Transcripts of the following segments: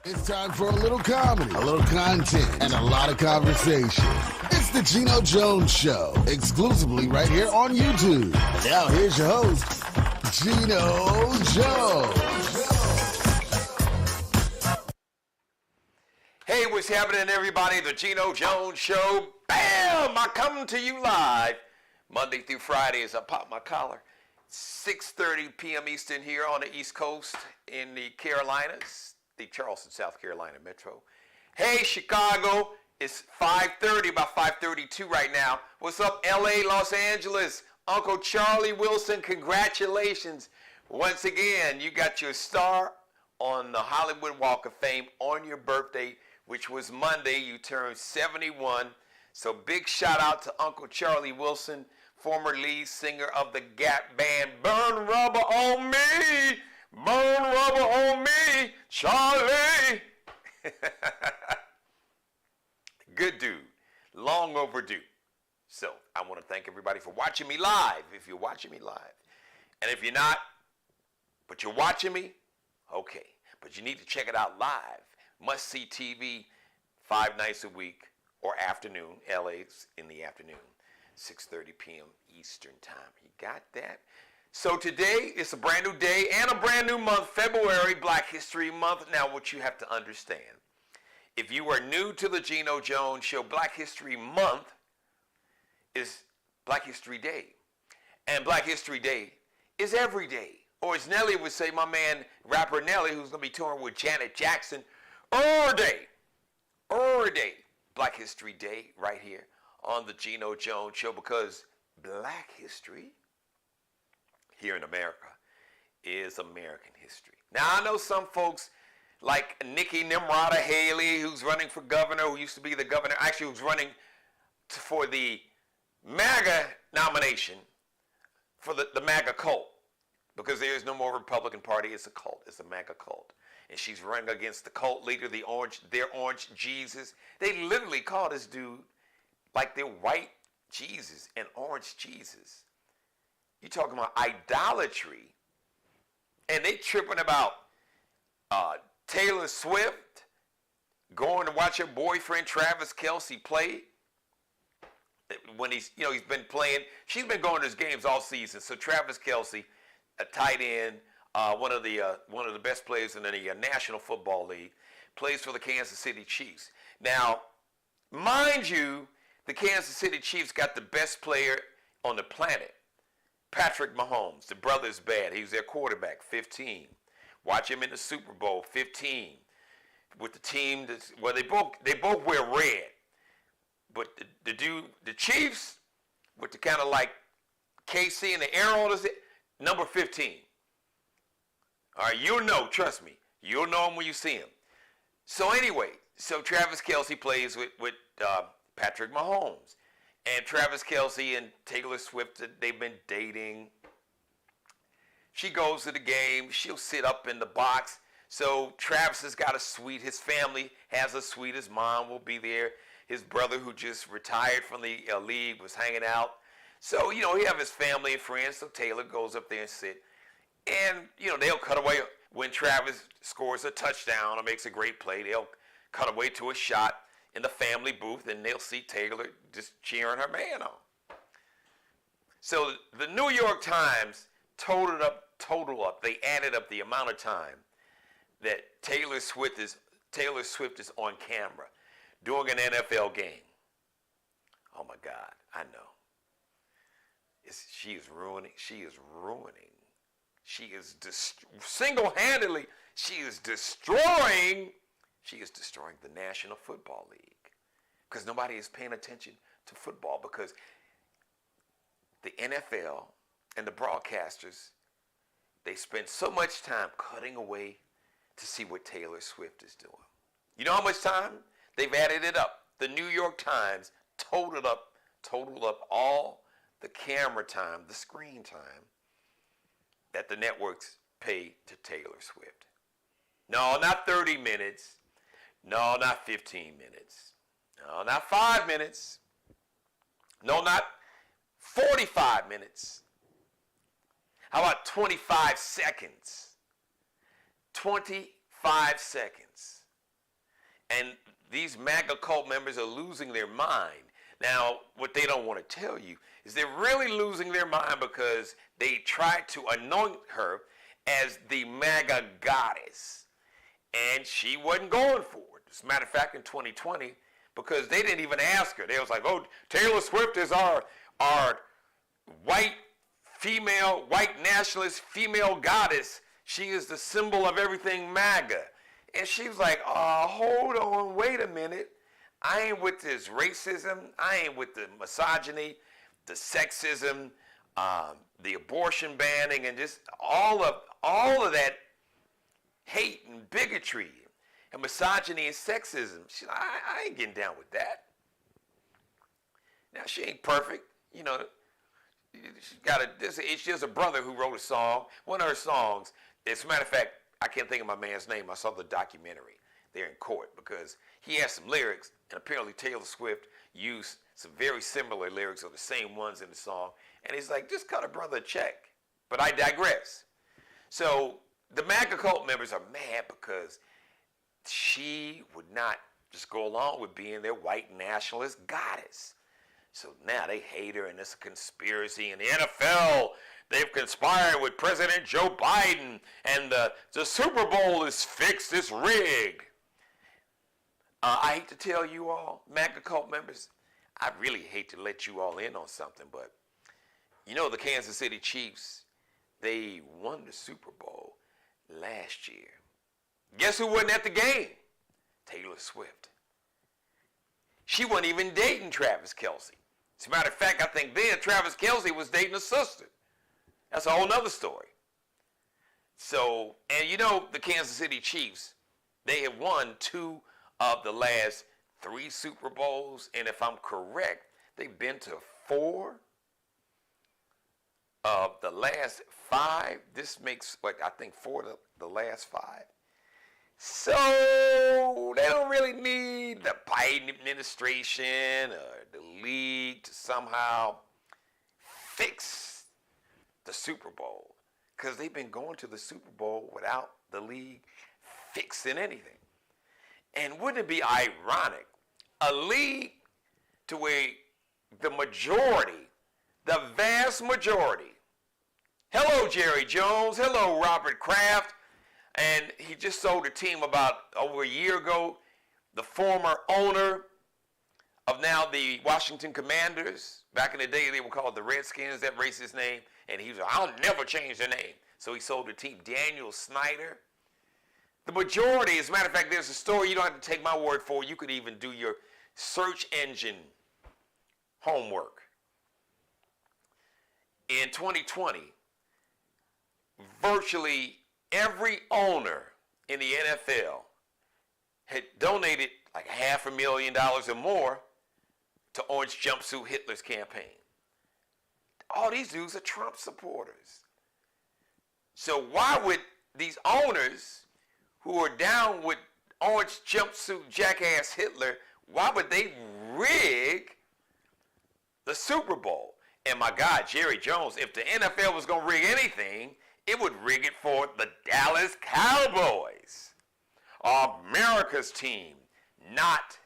It's time for a little comedy, a little content, and a lot of conversation. It's the Geno Jones Show, exclusively right here on YouTube. And now here's your host, Geno Jones. Hey, what's happening, everybody? The Geno Jones Show. Bam! I come to you live Monday through Friday as I pop my collar. 6:30 p.m. Eastern here on the East Coast in the Carolinas, the Charleston, South Carolina metro. Hey, Chicago, it's 5:30, about 5:32 right now. What's up, LA, Los Angeles? Uncle Charlie Wilson, congratulations. Once again, you got your star on the Hollywood Walk of Fame on your birthday, which was Monday. You turned 71. So big shout out to Uncle Charlie Wilson, former lead singer of the Gap Band. Burn rubber on me, burn rubber on me, Charlie. Good dude, long overdue. So I want to thank everybody for watching me live, if you're watching me live. And if you're not, but you're watching me, okay. But you need to check it out live. Must see TV 5 nights a week or afternoon. LA's in the afternoon. 6:30 p.m. Eastern time. You got that? So today is a brand new day and a brand new month, February, Black History Month. Now what you have to understand, if you are new to the Geno Jones Show, Black History Month is Black History Day. And Black History Day is every day. Or as Nelly would say, my man, rapper Nelly, who's going to be touring with Janet Jackson, day. Black History Day right here on the Geno Jones Show, because Black history here in America is American history. Now, I know some folks like Nikki Nimrata Haley, who's running for governor, who used to be the governor, actually who's running for the MAGA nomination for the MAGA cult, because there is no more Republican Party. It's a cult. It's a MAGA cult. And she's running against the cult leader, their orange Jesus. They literally call this dude like their white Jesus and orange Jesus. You're talking about idolatry. And they tripping about Taylor Swift going to watch her boyfriend Travis Kelce play. When he's been playing. She's been going to his games all season. So Travis Kelce, a tight end, one of the best players in the National Football League, plays for the Kansas City Chiefs. Now, mind you, the Kansas City Chiefs got the best player on the planet, Patrick Mahomes. The brother's bad. He was their quarterback, 15. Watch him in the Super Bowl, 15, with the team. They both wear red, but the Chiefs with the kind of like KC and the arrow, number 15. All right, you'll know, trust me. You'll know him when you see him. So anyway, Travis Kelce plays with Patrick Mahomes. And Travis Kelce and Taylor Swift, they've been dating. She goes to the game. She'll sit up in the box. So Travis has got a suite. His family has a suite. His mom will be there. His brother, who just retired from the league, was hanging out. So, he have his family and friends. So Taylor goes up there and sit. And, they'll cut away when Travis scores a touchdown or makes a great play. They'll cut away to a shot in the family booth, and they'll see Taylor just cheering her man on. So the New York Times totaled up, they added up the amount of time that Taylor Swift is on camera during an NFL game. Oh my God, I know. She is ruining. She is single-handedly. She is destroying the National Football League, because nobody is paying attention to football, because the NFL and the broadcasters, they spend so much time cutting away to see what Taylor Swift is doing. You know how much time? They've added it up. The New York Times totaled up all the camera time, the screen time that the networks pay to Taylor Swift. No, not 30 minutes. No, not 15 minutes. No, not 5 minutes. No, not 45 minutes. How about 25 seconds? 25 seconds. And these MAGA cult members are losing their mind. Now, what they don't want to tell you is they're really losing their mind because they tried to anoint her as the MAGA goddess. And she wasn't going for it. As a matter of fact, in 2020, because they didn't even ask her. They was like, oh, Taylor Swift is our white nationalist female goddess. She is the symbol of everything MAGA. And she was like, oh, hold on, wait a minute. I ain't with this racism. I ain't with the misogyny, the sexism, the abortion banning, and just all of that hate and bigotry and misogyny and sexism. I ain't getting down with that. Now, she ain't perfect. You know, she has a brother who wrote a song. One of her songs, as a matter of fact, I can't think of my man's name. I saw the documentary there in court because he has some lyrics, and apparently Taylor Swift used some very similar lyrics or the same ones in the song. And he's like, just cut a brother a check. But I digress. So the MAGA cult members are mad because she would not just go along with being their white nationalist goddess. So now they hate her, and it's a conspiracy. And the NFL, they've conspired with President Joe Biden, and the Super Bowl is fixed, it's rigged. I hate to tell you all, MAGA cult members, I really hate to let you all in on something, but you know the Kansas City Chiefs, they won the Super Bowl last year. Guess who wasn't at the game? Taylor Swift. She wasn't even dating Travis Kelce. As a matter of fact, I think then Travis Kelce was dating a sister. That's a whole nother story. So, and you know the Kansas City Chiefs, they have won 2 of the last 3 Super Bowls, and if I'm correct, they've been to 4 of the last 5. This makes, I think 4 of the last 5. So they don't really need the Biden administration or the league to somehow fix the Super Bowl, because they've been going to the Super Bowl without the league fixing anything. And wouldn't it be ironic, a league to where the majority, the vast majority, hello Jerry Jones, hello Robert Kraft, and he just sold a team about over a year ago, the former owner of now the Washington Commanders. Back in the day, they were called the Redskins, that racist name. And he was like, I'll never change the name. So he sold the team, Daniel Snyder. The majority, as a matter of fact, there's a story, you don't have to take my word for it. You could even do your search engine homework. In 2020, virtually every owner in the NFL had donated like $500,000 or more to Orange Jumpsuit Hitler's campaign. All these dudes are Trump supporters. So why would these owners who are down with Orange Jumpsuit Jackass Hitler, why would they rig the Super Bowl? And my God, Jerry Jones, if the NFL was going to rig anything, it would rig it for the Dallas Cowboys, America's team, not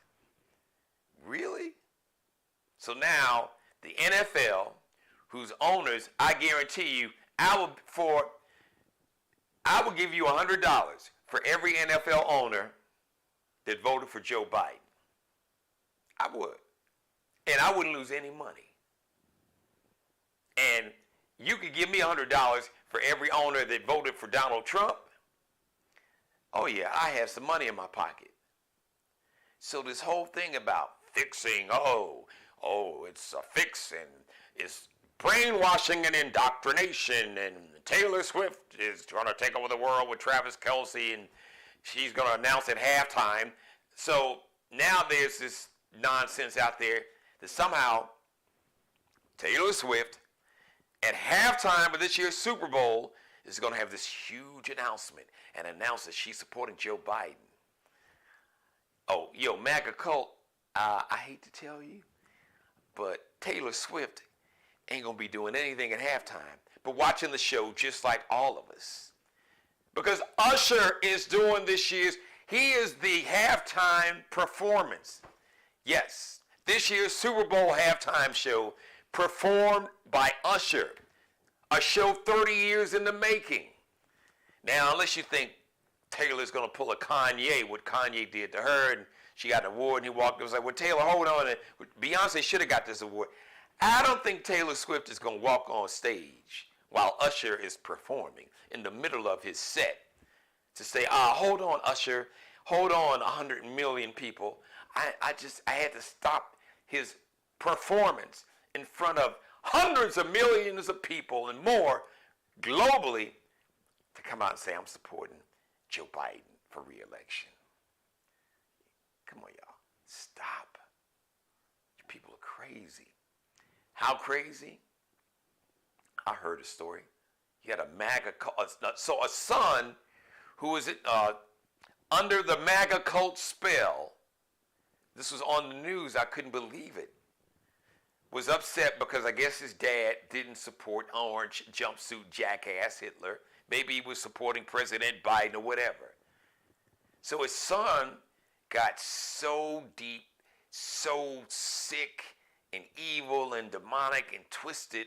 really. So now the NFL, whose owners, I guarantee you, I will give you $100 for every NFL owner that voted for Joe Biden. I would. And I wouldn't lose any money. And you could give me $100 for every owner that voted for Donald Trump. Oh yeah, I have some money in my pocket. So this whole thing about fixing, it's a fix and it's brainwashing and indoctrination, and Taylor Swift is going to take over the world with Travis Kelce, and she's going to announce at halftime. So now there's this nonsense out there that somehow Taylor Swift at halftime of this year's Super Bowl is going to have this huge announcement and announce that she's supporting Joe Biden. Oh, MAGA cult, I hate to tell you, but Taylor Swift ain't going to be doing anything at halftime but watching the show just like all of us. Because Usher is doing this year's He is the halftime performance. Yes, this year's Super Bowl halftime show performed by Usher, a show 30 years in the making. Now, unless you think Taylor's going to pull a Kanye, what Kanye did to her, and she got an award, and he walked, it was like, well, Taylor, hold on, and Beyonce should have got this award. I don't think Taylor Swift is going to walk on stage while Usher is performing in the middle of his set to say, hold on, Usher, hold on, 100 million people. I had to stop his performance in front of hundreds of millions of people and more globally to come out and say, I'm supporting Joe Biden for re-election. Come on, y'all. Stop. You people are crazy. How crazy? I heard a story. He had a MAGA cult. So a son who was under the MAGA cult spell, this was on the news, I couldn't believe it, was upset because I guess his dad didn't support orange jumpsuit jackass Hitler. Maybe he was supporting President Biden or whatever. So his son got so deep, so sick and evil and demonic and twisted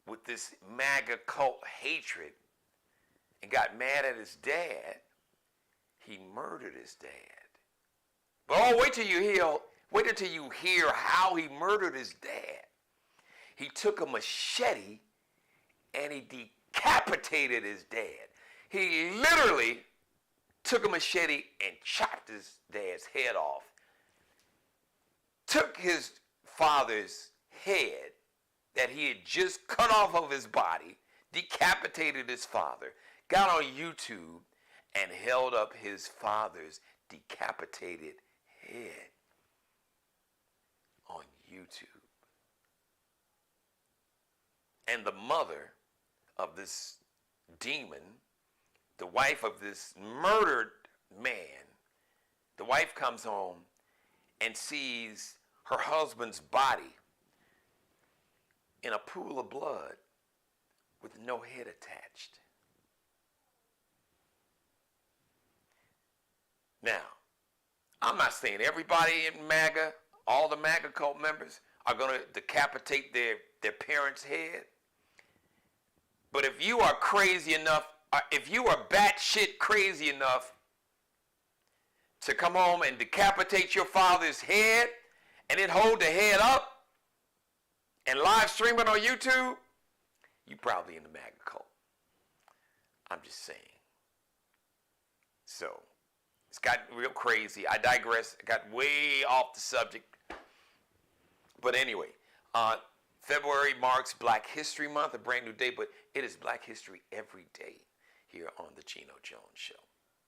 with this MAGA cult hatred and got mad at his dad. He murdered his dad. But wait till you hear how he murdered his dad. He took a machete and he decapitated his dad. He literally took a machete and chopped his dad's head off. Took his father's head that he had just cut off of his body, decapitated his father, got on YouTube and held up his father's decapitated head on YouTube. And the mother of this demon, the wife of this murdered man, the wife comes home and sees her husband's body in a pool of blood with no head attached. Now, I'm not saying everybody in MAGA, all the MAGA cult members are going to decapitate their parents' head. But if you are crazy enough, if you are batshit crazy enough to come home and decapitate your father's head and then hold the head up and live stream it on YouTube, you probably in the MAGA cult. I'm just saying. So, it's gotten real crazy. I digress. I got way off the subject. But anyway, February marks Black History Month, a brand new day, but it is Black History every day here on the Geno Jones Show.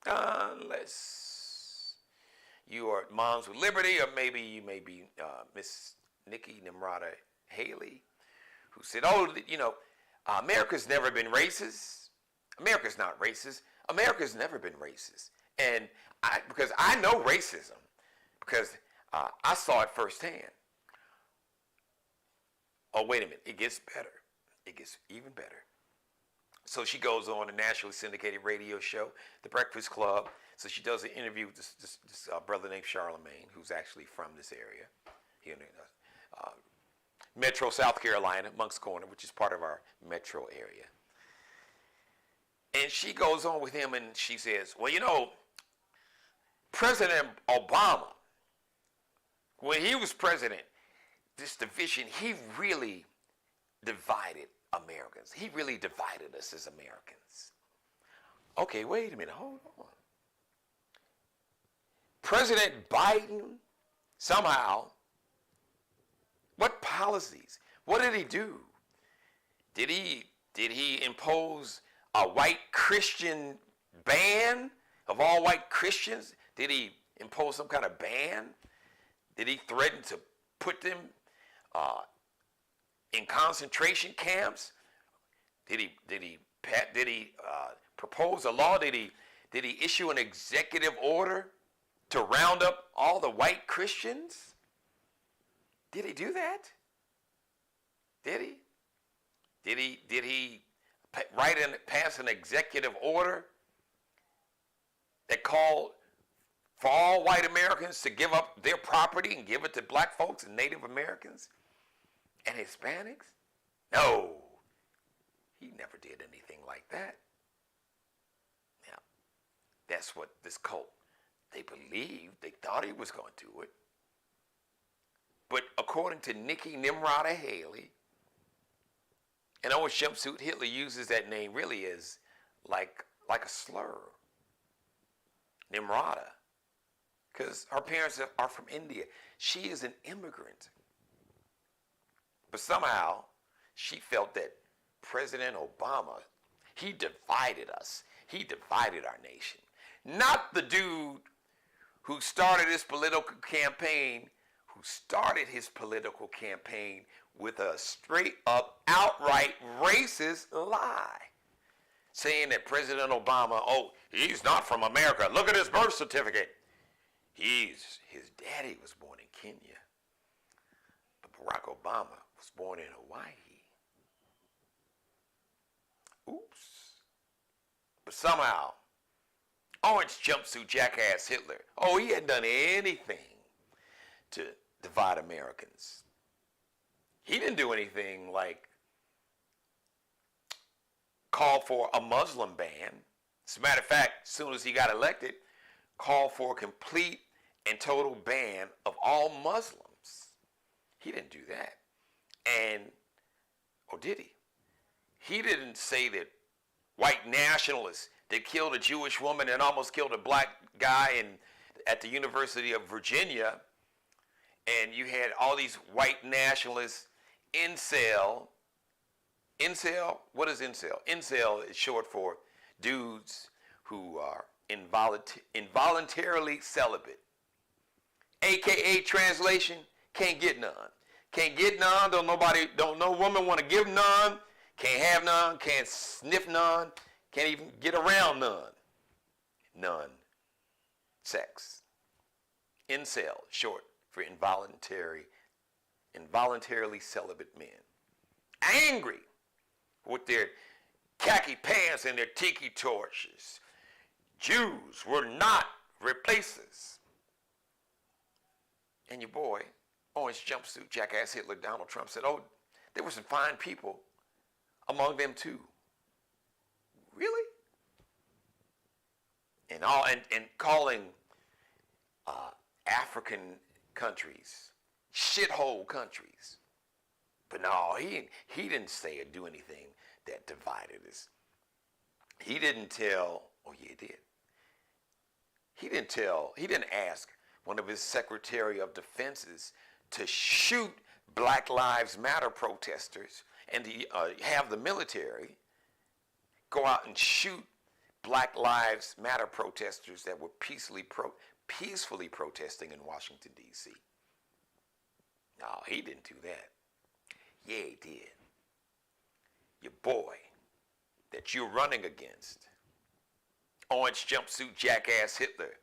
Unless you are Moms with Liberty, or maybe you may be Miss Nikki Nimrata Haley, who said, America's never been racist. America's not racist. America's never been racist. And because I know racism, because I saw it firsthand. Oh, wait a minute. It gets better. It gets even better. So she goes on a nationally syndicated radio show, The Breakfast Club. So she does an interview with this brother named Charlemagne, who's actually from this area here in Metro, South Carolina, Moncks Corner, which is part of our metro area. And she goes on with him and she says, well, President Obama, when he was president, this division, he really divided Americans. He really divided us as Americans. Okay, wait a minute, hold on. President Biden, somehow, what policies? What did he do? Did he impose a white Christian ban of all white Christians? Did he impose some kind of ban? Did he threaten to put them in concentration camps? Did he propose a law? Did he issue an executive order to round up all the white Christians? Did he do that? Did he? Did he pass an executive order that called for all white Americans to give up their property and give it to black folks and Native Americans and Hispanics? No, he never did anything like that. Now, that's what this cult, they believed, they thought he was going to do it. But according to Nikki Nimrata Haley, and Orange Jumpsuit, Hitler uses that name really as like a slur. Nimrata. Because her parents are from India. She is an immigrant. But somehow, she felt that President Obama, he divided us. He divided our nation. Not the dude who started his political campaign with a straight up, outright racist lie. Saying that President Obama, oh, he's not from America. Look at his birth certificate. His daddy was born in Kenya. But Barack Obama was born in Hawaii. Oops. But somehow, Orange Jumpsuit Jackass Hitler, oh, he hadn't done anything to divide Americans. He didn't do anything like call for a Muslim ban. As a matter of fact, as soon as he got elected, called for a complete and total ban of all Muslims. He didn't do that. And, or did he? He didn't say that white nationalists that killed a Jewish woman and almost killed a black guy at the University of Virginia, and you had all these white nationalists, incel, what is incel? Incel is short for dudes who are involuntarily celibate. AKA translation, can't get none. Can't get none, don't no woman want to give none, can't have none, can't sniff none, can't even get around none. None. Sex. Incel, short for involuntarily celibate men. Angry with their khaki pants and their tiki torches. Jews were not replacers. And your boy, Orange Jumpsuit Jackass Hitler, Donald Trump, said, oh, there were some fine people among them too. Really? And calling African countries shithole countries. But no, he didn't say or do anything that divided us. He didn't tell, oh yeah, he did. He didn't ask one of his Secretary of Defenses to shoot Black Lives Matter protesters and to have the military go out and shoot Black Lives Matter protesters that were peacefully protesting in Washington, D.C. No, he didn't do that. Yeah, he did. Your boy that you're running against, Orange Jumpsuit Jackass Hitler,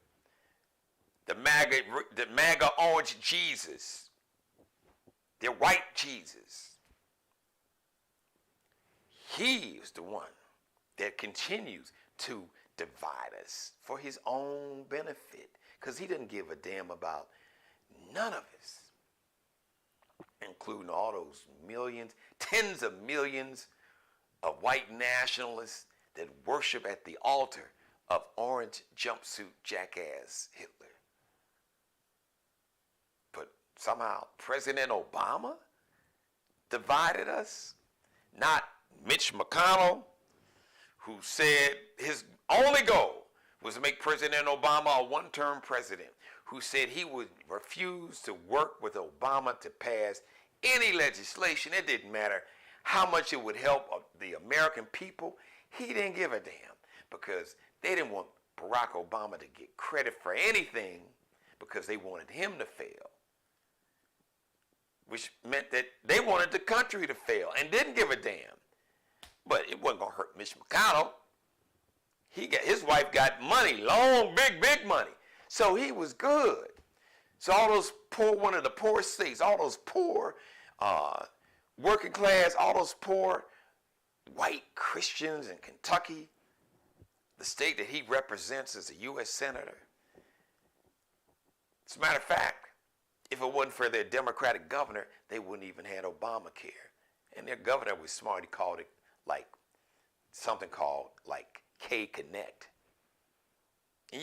the MAGA Orange Jesus, the white Jesus. He is the one that continues to divide us for his own benefit, because he doesn't give a damn about none of us, including all those millions, tens of millions of white nationalists that worship at the altar of Orange Jumpsuit Jackass Hitler. But somehow President Obama divided us, not Mitch McConnell, who said his only goal was to make President Obama a one-term president, who said he would refuse to work with Obama to pass any legislation. It didn't matter how much it would help the American people. He didn't give a damn, because they didn't want Barack Obama to get credit for anything, because they wanted him to fail, which meant that they wanted the country to fail and didn't give a damn. But it wasn't going to hurt Mitch McConnell. His wife got money, long, big money. So he was good. So all those poor, one of the poorest states, all those poor working class, all those poor white Christians in Kentucky, the state that he represents as a U.S. Senator, As a matter of fact, if it wasn't for their Democratic governor, they wouldn't even have Obamacare. And their governor was smart. He called it like something called like K-Connect. And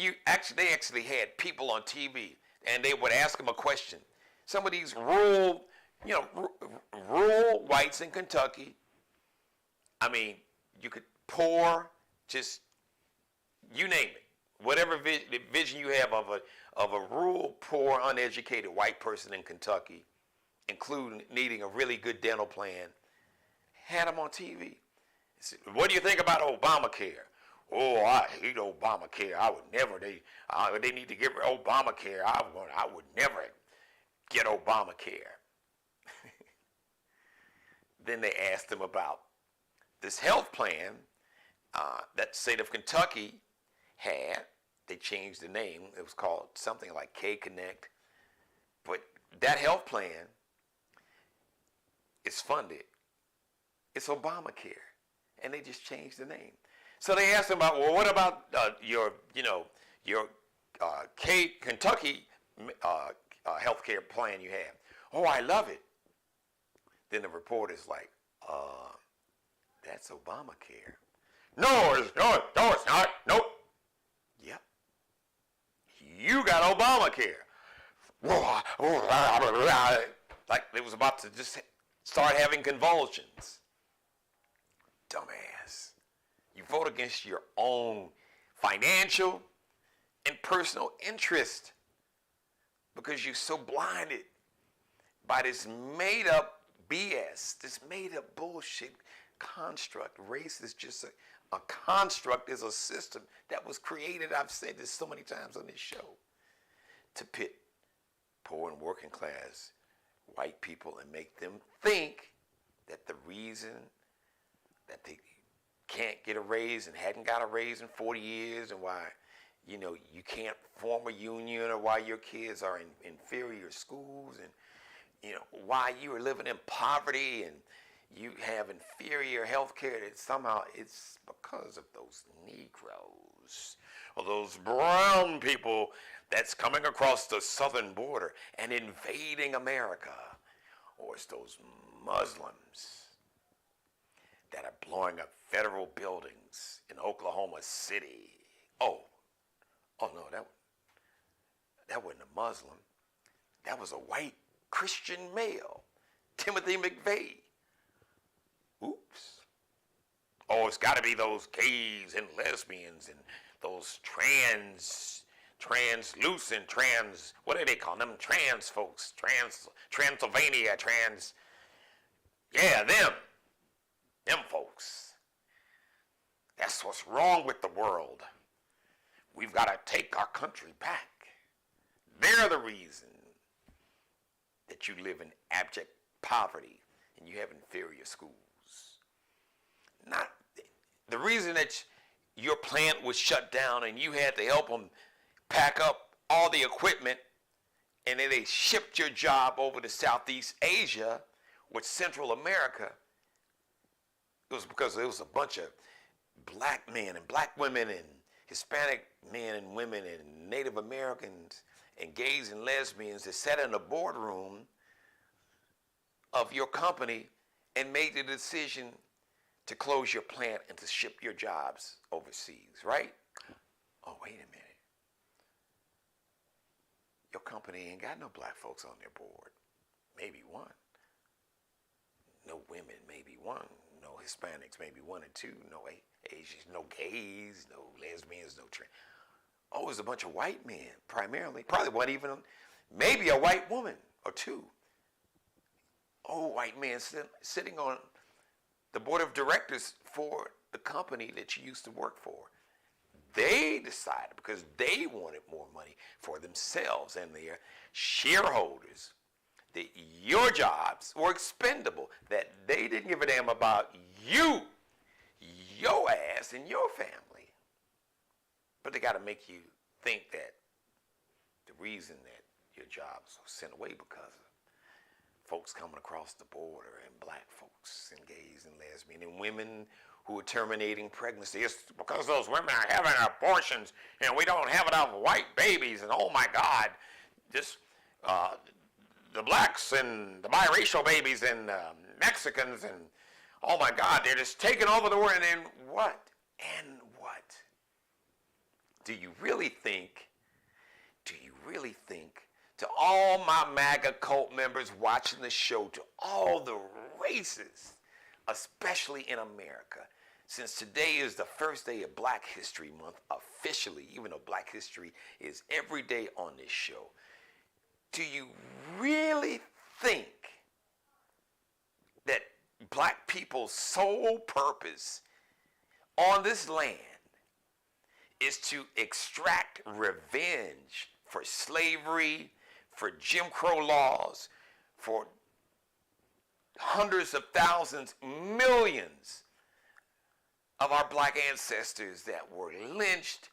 they actually had people on TV, and they would ask them a question. Some of these rural whites in Kentucky. I mean, you could poor, just you name it. Whatever vision you have of a rural, poor, uneducated white person in Kentucky, including needing a really good dental plan, had them on TV. Said, what do you think about Obamacare? Oh, I hate Obamacare. I would never. They need to get rid of Obamacare. I would never get Obamacare. Then they asked him about this health plan that the state of Kentucky had. They changed the name. It was called something like K-Connect. But that health plan is funded. It's Obamacare. And they just changed the name. So they asked him about, well, what about your Kentucky health care plan you have? Oh, I love it. Then the reporter's like, that's Obamacare. No, it's not. Nope. Yep. You got Obamacare. Like they was about to just start having convulsions. Dumbass. You vote against your own financial and personal interest because you're so blinded by this made-up BS, this made-up bullshit construct. Race is just a construct, is a system that was created, I've said this so many times on this show, to pit poor and working class white people and make them think that the reason that they can't get a raise and hadn't got a raise in 40 years and why, you can't form a union, or why your kids are in inferior schools, and, why you are living in poverty and you have inferior health care, that somehow it's because of those Negroes or those brown people that's coming across the southern border and invading America, or it's those Muslims that are blowing up federal buildings in Oklahoma City. Oh no, that wasn't a Muslim. That was a white Christian male, Timothy McVeigh. Oops. Oh, it's got to be those gays and lesbians and those translucent, what do they call them? Trans folks, Transylvania, yeah, them folks. That's what's wrong with the world. We've got to take our country back. They're the reason that you live in abject poverty and you have inferior schools. Not the reason that your plant was shut down and you had to help them pack up all the equipment, and then they shipped your job over to Southeast Asia with Central America. It was because there was a bunch of black men and black women and Hispanic men and women and Native Americans and gays and lesbians that sat in the boardroom of your company and made the decision to close your plant and to ship your jobs overseas, right? Oh, wait a minute. Your company ain't got no black folks on their board. Maybe one. No women, maybe one. No Hispanics, maybe one or two. No Asians, no gays, no lesbians, no trans. Oh, it's a bunch of white men, primarily. Probably wasn't even, maybe a white woman or two. Oh, white men sitting on the board of directors for the company that you used to work for. They decided, because they wanted more money for themselves and their shareholders, that your jobs were expendable, that they didn't give a damn about you, your ass, and your family. But they got to make you think that the reason that your jobs were sent away because of folks coming across the border, and black folks and gays and lesbians and women who are terminating pregnancy. It's because those women are having abortions and we don't have enough white babies, and oh my God, just the blacks and the biracial babies and Mexicans and oh my God, they're just taking over the world. And then what? And what? Do you really think to all my MAGA cult members watching the show, to all the races, especially in America, since today is the first day of Black History Month officially, even though Black History is every day on this show, do you really think that black people's sole purpose on this land is to extract revenge for slavery, for Jim Crow laws, for hundreds of thousands, millions of our black ancestors that were lynched,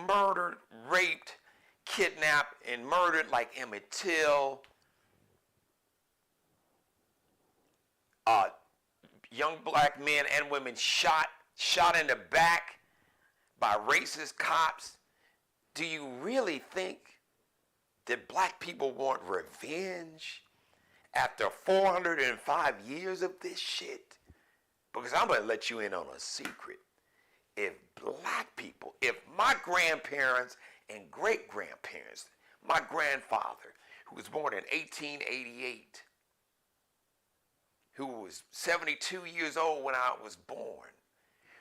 murdered, raped, kidnapped, and murdered like Emmett Till, young black men and women shot in the back by racist cops? Do you really think that black people want revenge after 405 years of this shit? Because I'm going to let you in on a secret. If black people, if my grandparents and great-grandparents, my grandfather, who was born in 1888, who was 72 years old when I was born,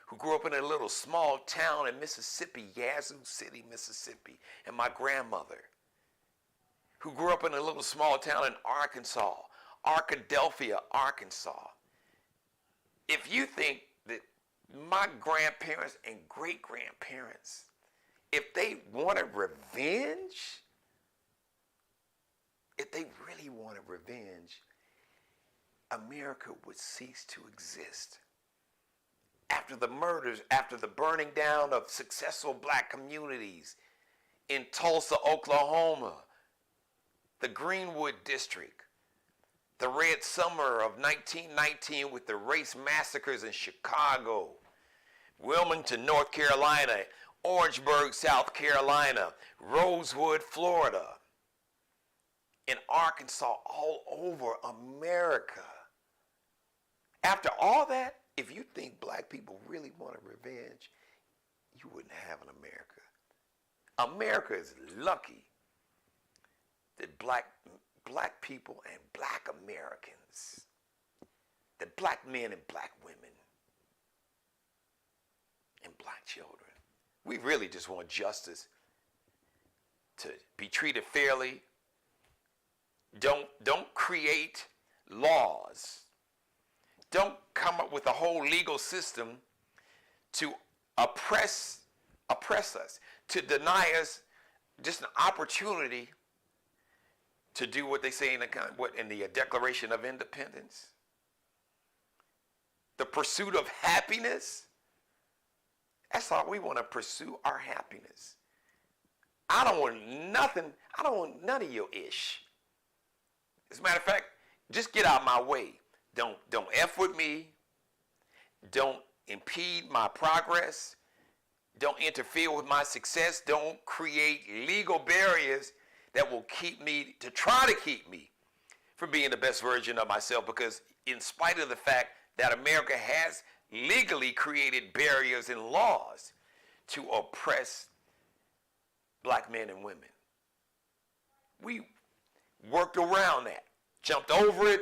who grew up in a little small town in Mississippi, Yazoo City, Mississippi, and my grandmother, who grew up in a little small town in Arkansas, Arkadelphia, Arkansas. If you think that my grandparents and great-grandparents, if they wanted revenge, if they really wanted revenge, America would cease to exist. After the murders, after the burning down of successful black communities in Tulsa, Oklahoma, the Greenwood District, the Red Summer of 1919 with the race massacres in Chicago, Wilmington, North Carolina, Orangeburg, South Carolina, Rosewood, Florida, in Arkansas, all over America. After all that, if you think black people really wanted revenge, you wouldn't have an America. America is lucky that black people and black Americans, that black men and black women and black children, we really just want justice, to be treated fairly. Don't create laws. Don't come up with a whole legal system to oppress us, to deny us just an opportunity to do what they say in the Declaration of Independence. The pursuit of happiness. That's all we want, to pursue our happiness. I don't want nothing. I don't want none of your ish. As a matter of fact, just get out of my way. Don't F with me. Don't impede my progress. Don't interfere with my success. Don't create legal barriers that will try to keep me from being the best version of myself, because in spite of the fact that America has legally created barriers and laws to oppress black men and women, we worked around that, jumped over it,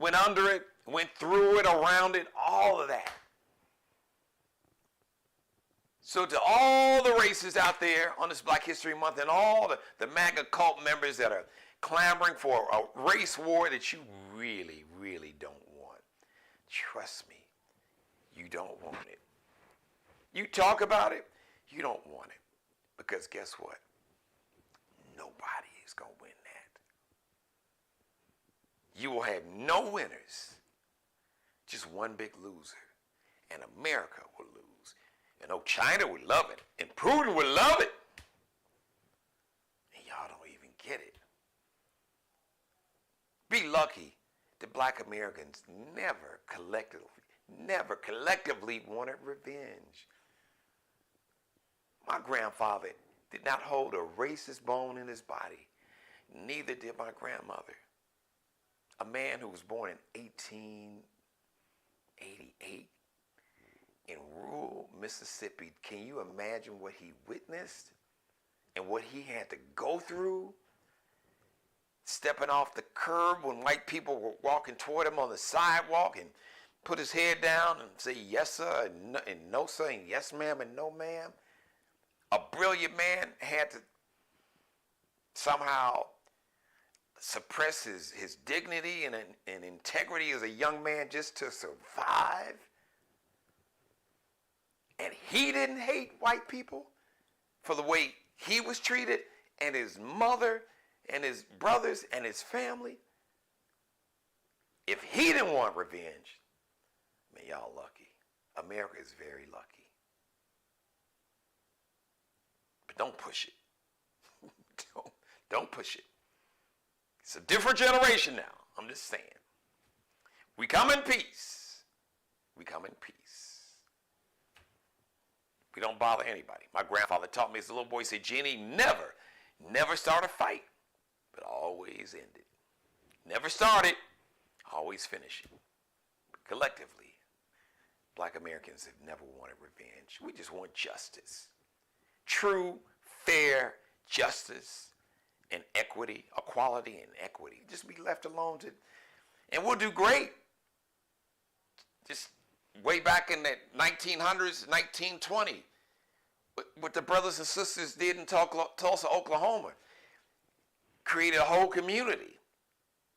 went under it, went through it, around it, all of that. So to all the races out there on this Black History Month, and all the MAGA cult members that are clamoring for a race war that you really, really don't want, trust me, you don't want it. You talk about it, you don't want it. Because guess what? Nobody is going to win that. You will have no winners, just one big loser. And America will lose. And China would love it. And Putin would love it. And y'all don't even get it. Be lucky that black Americans never collectively wanted revenge. My grandfather did not hold a racist bone in his body. Neither did my grandmother. A man who was born in 1888 in rural Mississippi. Can you imagine what he witnessed and what he had to go through? Stepping off the curb when white people were walking toward him on the sidewalk and put his head down and say yes sir and no sir and yes ma'am and no ma'am. A brilliant man had to somehow suppress his dignity and integrity as a young man just to survive. And he didn't hate white people for the way he was treated, and his mother and his brothers and his family. If he didn't want revenge, man, y'all lucky. America is very lucky. But don't push it. Don't push it. It's a different generation now. I'm just saying. We come in peace. We come in peace. We don't bother anybody. My grandfather taught me as a little boy, he said, Jenny, never start a fight, but always end it. Never start it, always finish it. Collectively, black Americans have never wanted revenge. We just want justice. True, fair justice and equity, equality and equity. Just be left alone and we'll do great. Just way back in the 1900s, 1920, what the brothers and sisters did in Tulsa, Oklahoma, created a whole community.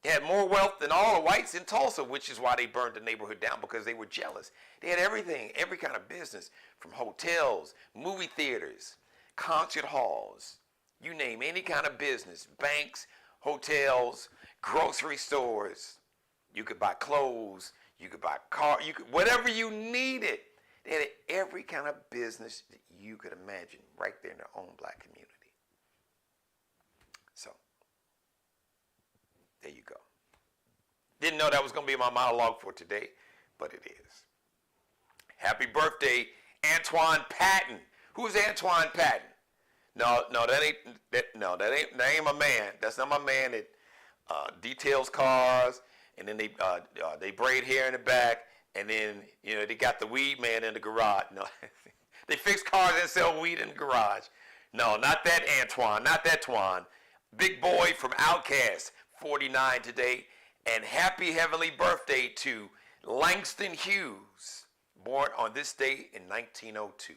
They had more wealth than all the whites in Tulsa, which is why they burned the neighborhood down, because they were jealous. They had everything, every kind of business, from hotels, movie theaters, concert halls, you name any kind of business, banks, hotels, grocery stores. You could buy clothes, you could buy cars, whatever you needed. They had every kind of business that you could imagine right there in their own black community. So, there you go. Didn't know that was going to be my monologue for today, but it is. Happy birthday, Antoine Patton. Who's Antoine Patton? No, that ain't my man. That's not my man that details cars, and then they braid hair in the back, and then they got the weed man in the garage. No, they fix cars and sell weed in the garage. No, not that Antoine, not that Twan. Big Boi from Outkast, 49 today, and happy heavenly birthday to Langston Hughes, born on this day in 1902.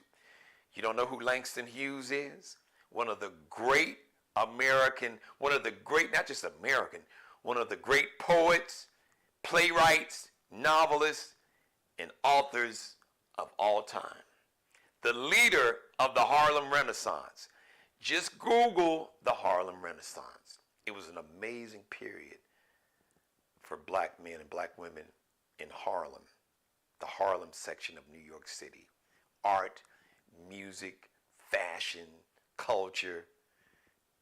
You don't know who Langston Hughes is? One of the great American, not just American, one of the great poets, playwrights, novelists, and authors of all time. The leader of the Harlem Renaissance. Just Google the Harlem Renaissance. It was an amazing period for black men and black women in Harlem, the Harlem section of New York City. Art, music, fashion, culture,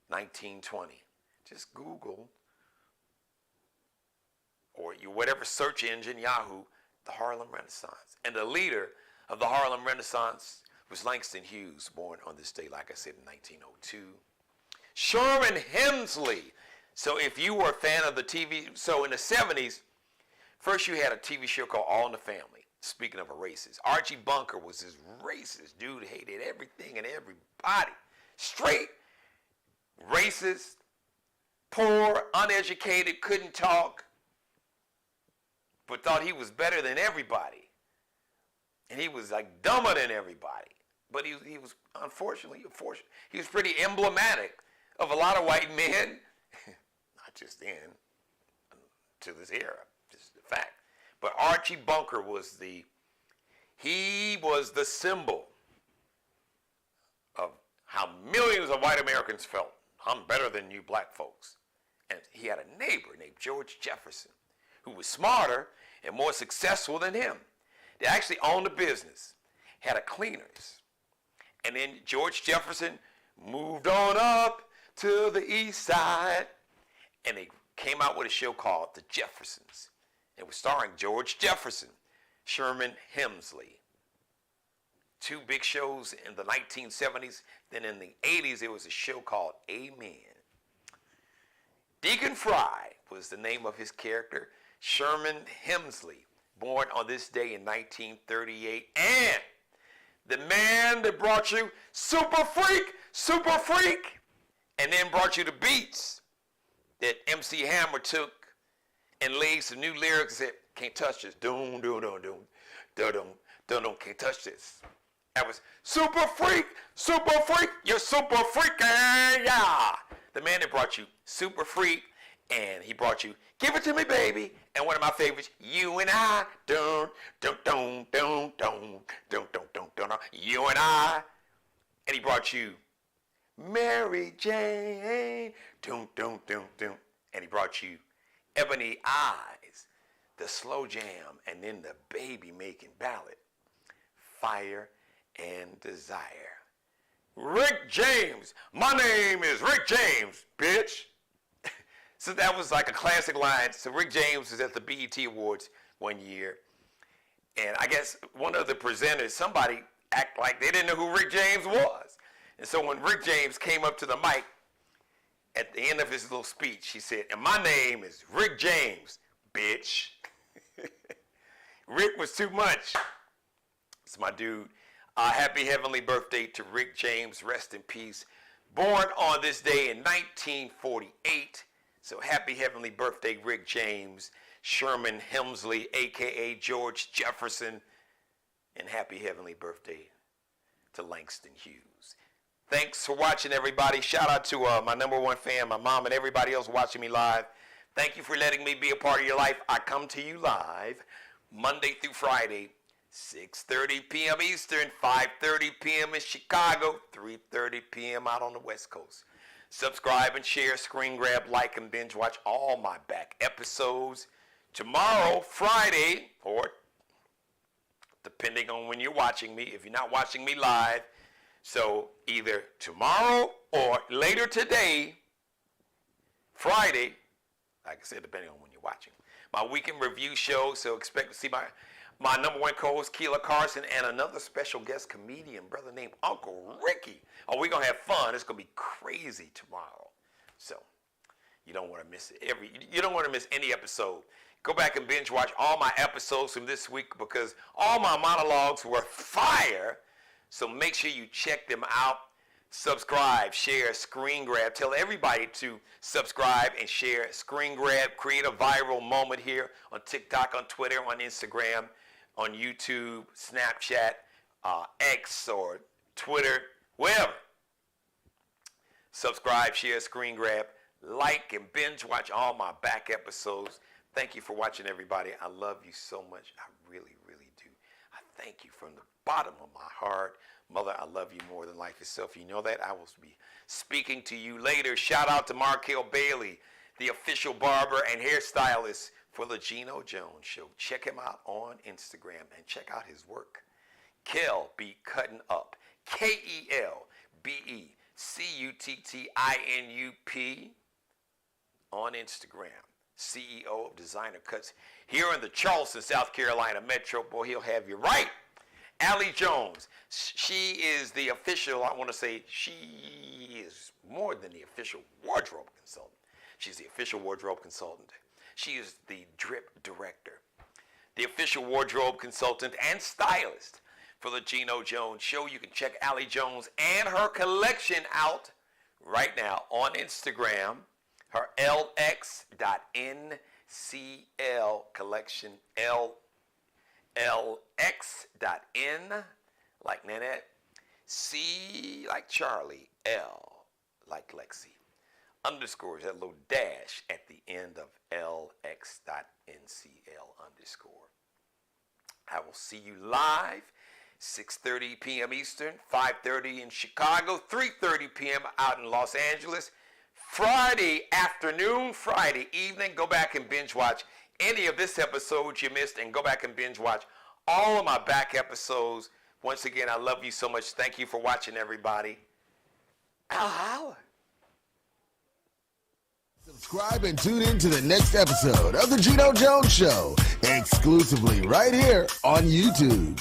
1920. Just Google, or whatever search engine, Yahoo, the Harlem Renaissance. And the leader of the Harlem Renaissance was Langston Hughes, born on this day, like I said, in 1902. Sherman Hemsley. So if you were a fan of the TV, so in the 70s, first you had a TV show called All in the Family. Speaking of a racist, Archie Bunker was this racist dude, hated everything and everybody. Straight racist, poor, uneducated, couldn't talk, but thought he was better than everybody. And he was like dumber than everybody. But he was unfortunately, he was pretty emblematic of a lot of white men, not just then, to this era, just the fact. But Archie Bunker was the symbol of how millions of white Americans felt. I'm better than you black folks. And he had a neighbor named George Jefferson, who was smarter and more successful than him. They actually owned a business, had a cleaners. And then George Jefferson moved on up to the east side, and they came out with a show called The Jeffersons. It was starring George Jefferson, Sherman Hemsley. Two big shows in the 1970s. Then in the 80s, there was a show called Amen. Deacon Fry was the name of his character. Sherman Hemsley, born on this day in 1938. And the man that brought you Super Freak, and then brought you the beats that MC Hammer took and laid some new lyrics that can't touch this. Can't touch this. That was Super Freak, you're super freaking, yeah. The man that brought you Super Freak, and he brought you Give It To Me Baby, and one of my favorites, You and I, You and I, and he brought you Mary Jane, and he brought you Ebony Eyes, the slow jam, and then the baby making ballad, Fire and Desire. Rick James, my name is Rick James, bitch. So that was like a classic line. So Rick James was at the BET Awards one year, and I guess one of the presenters, somebody act like they didn't know who Rick James was. And so when Rick James came up to the mic at the end of his little speech, he said, and my name is Rick James, bitch. Rick was too much. It's my dude. Happy heavenly birthday to Rick James. Rest in peace. Born on this day in 1948. So happy heavenly birthday, Rick James. Sherman Hemsley, a.k.a. George Jefferson. And happy heavenly birthday to Langston Hughes. Thanks for watching, everybody. Shout out to my number one fan, my mom, and everybody else watching me live. Thank you for letting me be a part of your life. I come to you live Monday through Friday, 6:30 p.m. Eastern, 5:30 p.m. in Chicago, 3:30 p.m. out on the West Coast. Subscribe and share, screen grab, like, and binge watch all my back episodes. Tomorrow, Friday, or depending on when you're watching me, if you're not watching me live, so either tomorrow or later today, Friday, like I said, depending on when you're watching, my weekend review show, so expect to see my number one co-host, Keela Carson, and another special guest comedian, brother named Uncle Ricky. Oh, we're going to have fun. It's going to be crazy tomorrow. So you don't want to miss it. You don't want to miss any episode. Go back and binge watch all my episodes from this week because all my monologues were fire. So make sure you check them out. Subscribe, share, screen grab. Tell everybody to subscribe and share, screen grab. Create a viral moment here on TikTok, on Twitter, on Instagram, on YouTube, Snapchat, X, or Twitter, wherever. Subscribe, share, screen grab, like, and binge watch all my back episodes. Thank you for watching, everybody. I love you so much. I really, really do. I thank you from the bottom of my heart. Mother, I love you more than life itself. You know that. I will be speaking to you later. Shout out to Markel Bailey, the official barber and hairstylist for the Geno Jones Show. Check him out on Instagram and check out his work. Kel Be Cutting Up. KELBECUTTINUP on Instagram. CEO of Designer Cuts here in the Charleston, South Carolina Metro. Boy, he'll have you right. Allie Jones, she is the official, I want to say she is more than the official wardrobe consultant. She's the official wardrobe consultant. She is the drip director, the official wardrobe consultant and stylist for the Geno Jones Show. You can check Allie Jones and her collection out right now on Instagram. Her LX.NCL collection, LX.N like Nanette, C like Charlie, L like Lexi. Underscores, that little dash at the end of LX.NCL underscore. I will see you live, 6:30 p.m. Eastern, 5:30 in Chicago, 3:30 p.m. out in Los Angeles. Friday afternoon, Friday evening, go back and binge watch any of this episode you missed and go back and binge watch all of my back episodes. Once again, I love you so much. Thank you for watching, everybody. I'll holler. Subscribe and tune in to the next episode of The Geno Jones Show, exclusively right here on YouTube.